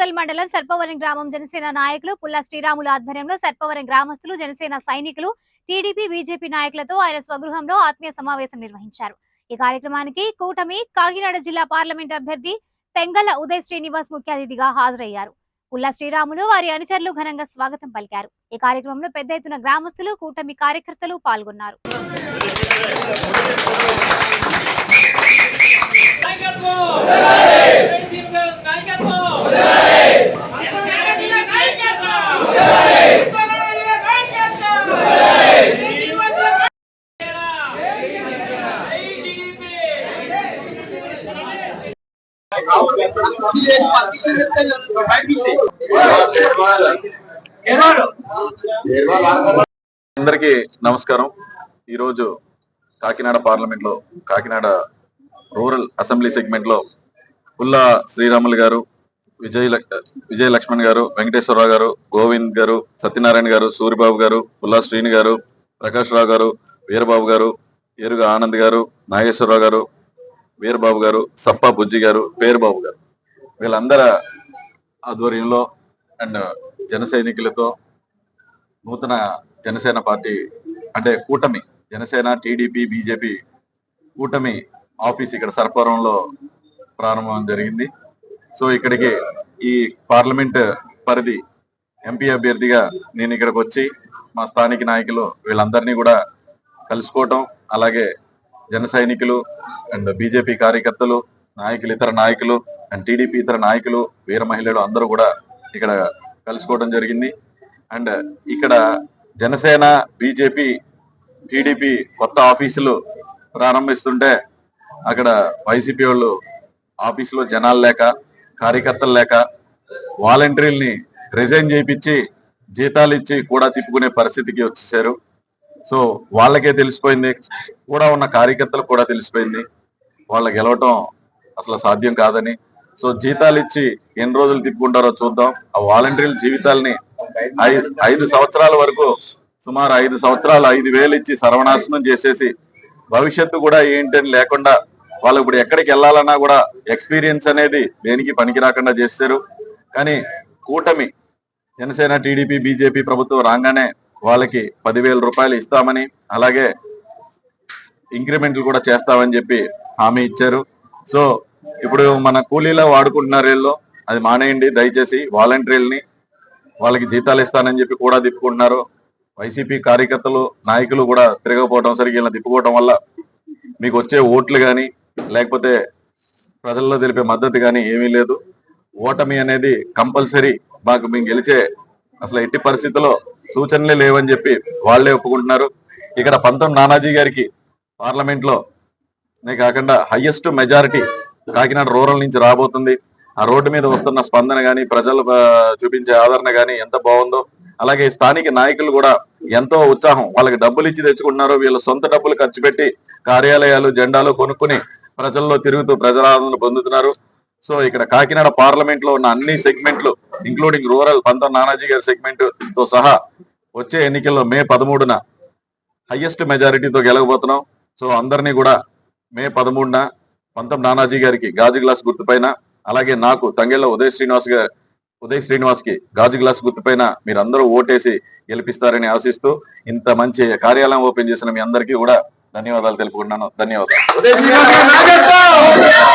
Rural మండలం సర్పవరం గ్రామం జనసేన నాయకులు పుల్ల శ్రీరాములు ఆధ్వర్యంలో సర్పవరం గ్రామస్తులు జనసేన సైనికులు టీడీపీ బీజేపీ నాయకులతో ఆయన స్వగృహంలో ఆత్మీయ సమావేశం నిర్వహించారు। ఈ కార్యక్రమానికి కూటమి కాకినాడ జిల్లా పార్లమెంట్ అభ్యర్థి తెంగల ఉదయ్ శ్రీనివాస్ ముఖ్య అతిథిగా హాజరయ్యారు। పుల్ల శ్రీరాములు వారి అనుచరులు ఘనంగా స్వాగతం పలికారు। ఈ కార్యక్రమంలో పెద్ద ఎత్తున గ్రామస్తులు కూటమి కార్యకర్తలు పాల్గొన్నారు। అందరికీ నమస్కారం। ఈరోజు కాకినాడ పార్లమెంట్ లో కాకినాడ రూరల్ అసెంబ్లీ సెగ్మెంట్ లో పుల్ల శ్రీరాములు గారు, విజయ లక్ష్మణ్ గారు, వెంకటేశ్వరరావు గారు, గోవింద్ గారు, సత్యనారాయణ గారు, సూరిబాబు గారు, పుల్ల శ్రీని గారు, ప్రకాష్ రావు గారు, వీరబాబు గారు, ఏరుగ ఆనంద్ గారు, నాగేశ్వరరావు గారు, వీరబాబు గారు, సప్ప బుజ్జి గారు, పేరుబాబు గారు, వీళ్ళందరి ఆధ్వర్యంలో అండ్ జన సైనికులతో నూతన జనసేన పార్టీ అంటే కూటమి జనసేన టీడీపీ బీజేపీ కూటమి ఆఫీస్ ఇక్కడ సర్పవరంలో ప్రారంభం జరిగింది। సో ఇక్కడికి ఈ పార్లమెంట్ పరిధి ఎంపీ అభ్యర్థిగా నేను ఇక్కడికి వచ్చి మా స్థానిక నాయకులు వీళ్ళందరినీ కూడా కలుసుకోవటం, అలాగే జన సైనికులు అండ్ బీజేపీ కార్యకర్తలు, నాయకులు, ఇతర నాయకులు అండ్ టీడీపీ ఇతర నాయకులు, వీర మహిళలు అందరూ కూడా ఇక్కడ కలుసుకోవడం జరిగింది। అండ్ ఇక్కడ జనసేన బీజేపీ టీడీపీ కొత్త ఆఫీసులు ప్రారంభిస్తుంటే అక్కడ వైసీపీ వాళ్ళు ఆఫీసులో జనాలు లేక, కార్యకర్తలు లేక వాలంటీర్లని రిజైన్ చేయించి జీతాలు ఇచ్చి కూడా తిప్పుకునే పరిస్థితికి వచ్చేసారు। సో వాళ్ళకే తెలిసిపోయింది, కూడా ఉన్న కార్యకర్తలకు కూడా తెలిసిపోయింది వాళ్ళ గెలవటం అసలు సాధ్యం కాదని। సో జీతాలు ఇచ్చి ఎన్ని రోజులు తిప్పుకుంటారో చూద్దాం। ఆ వాలంటీర్ల జీవితాలని 5 సంవత్సరాల వరకు సుమారు 5 సంవత్సరాలు 5,000 ఇచ్చి సర్వనాశనం చేసేసి భవిష్యత్తు కూడా ఏంటని లేకుండా వాళ్ళు ఇప్పుడు ఎక్కడికి వెళ్ళాలన్నా కూడా ఎక్స్పీరియన్స్ అనేది దేనికి పనికి రాకుండా చేశారు। కానీ కూటమి జనసేన టీడీపీ బీజేపీ ప్రభుత్వం రాగానే వాళ్ళకి 10,000 రూపాయలు ఇస్తామని, అలాగే ఇంక్రిమెంట్లు కూడా చేస్తామని చెప్పి హామీ ఇచ్చారు। సో ఇప్పుడు మన కూలీలా వాడుకుంటున్నారు వీళ్ళు, అది మానేయండి దయచేసి। వాలంటీర్లని వాళ్ళకి జీతాలు ఇస్తానని చెప్పి కూడా తిప్పుకుంటున్నారు। వైసీపీ కార్యకర్తలు నాయకులు కూడా తిరగకపోవడం, సరిగ్గా ఇలా తిప్పుకోవడం వల్ల మీకు వచ్చే ఓట్లు కానీ లేకపోతే ప్రజల్లో తెలిపే మద్దతు కానీ ఏమీ లేదు। ఓటమి అనేది కంపల్సరీ, మాకు మేము గెలిచే అసలు ఎట్టి పరిస్థితుల్లో సూచనలే లేవని చెప్పి వాళ్ళే ఒప్పుకుంటున్నారు। ఇక్కడ 19 నానాజీ గారికి పార్లమెంట్ లో కాకుండా హైయెస్ట్ మెజారిటీ కాకినాడ రూరల్ నుంచి రాబోతుంది। ఆ రోడ్డు మీద వస్తున్న స్పందన కానీ, ప్రజలు చూపించే ఆదరణ కానీ ఎంత బాగుందో, అలాగే స్థానిక నాయకులు కూడా ఎంతో ఉత్సాహం, వాళ్ళకి డబ్బులు ఇచ్చి తెచ్చుకుంటున్నారు, వీళ్ళ సొంత డబ్బులు ఖర్చు పెట్టి కార్యాలయాలు జెండాలు కొనుక్కుని ప్రజల్లో తిరుగుతూ ప్రజలాదరణ పొందుతున్నారు। సో ఇక్కడ కాకినాడ పార్లమెంట్ లో ఉన్న అన్ని సెగ్మెంట్లు ఇంక్లూడింగ్ రూరల్ 19 నానాజీ గారి సెగ్మెంట్ తో సహా వచ్చే ఎన్నికల్లో మే 13న హైయెస్ట్ మెజారిటీతో గెలవబోతున్నాం। సో అందరినీ కూడా మే 13న 19 నానాజీ గారికి గాజు గ్లాస్ గుర్తుపైన, అలాగే నాకు తంగెళ్ళ ఉదయ్ శ్రీనివాస్ కి గాజు గ్లాస్ గుర్తుపైన మీరందరూ ఓటేసి గెలిపిస్తారని ఆశిస్తూ ఇంత మంచి కార్యాలయం ఓపెన్ చేసిన మీ అందరికీ కూడా ధన్యవాదాలు తెలుపుకుంటున్నాను। ధన్యవాదాలు।